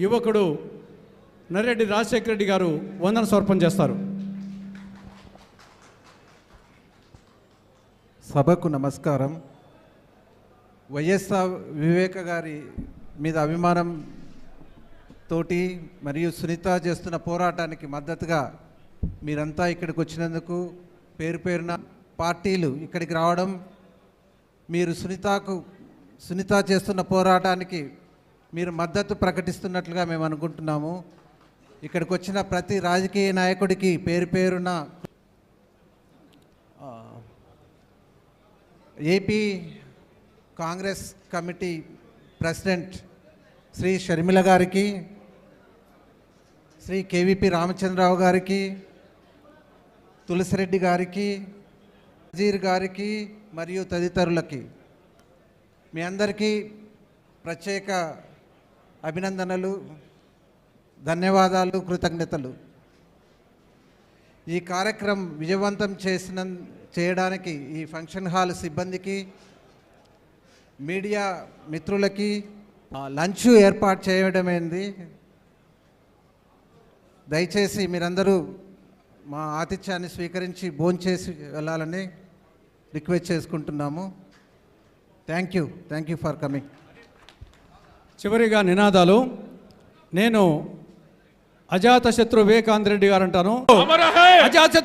యువకుడు నర్రెడ్డి రాజశేఖర రెడ్డి గారు వందన సమర్పణ చేస్తారు. సభకు నమస్కారం. వైఎస్ఆర్ వివేక గారి మీద అభిమానం తోటి మరియు సునీత చేస్తున్న పోరాటానికి మద్దతుగా మీరంతా ఇక్కడికి వచ్చినందుకు పేరు పేరున పార్టీలు ఇక్కడికి రావడం, మీరు సునీత చేస్తున్న పోరాటానికి మీరు మద్దతు ప్రకటిస్తున్నట్లుగా మేము అనుకుంటున్నాము. ఇక్కడికి వచ్చిన ప్రతి రాజకీయ నాయకుడికి పేరు పేరున AP Congress committee president Shri Sharmila గారికి, శ్రీ కేవీపీ రామచంద్రరావు గారికి, తులసిరెడ్డి గారికి, నజీర్ గారికి మరియు తదితరులకి మీ అందరికీ ప్రత్యేక అభినందనలు, ధన్యవాదాలు, కృతజ్ఞతలు. ఈ కార్యక్రమం విజయవంతం చేయడానికి ఈ ఫంక్షన్ హాల్ సిబ్బందికి, మీడియా మిత్రులకి లంచ్ ఏర్పాటు చేయడమైంది. దయచేసి మీరందరూ మా ఆతిథ్యాన్ని స్వీకరించి భోంచేసి వెళ్ళాలని రిక్వెస్ట్ చేసుకుంటున్నాము. Thank you for coming. చివరిగా నినాదాలు. నేను అజాతశత్రు వివేకానంద రెడ్డి గారు అంటాను. అజాతశత్రు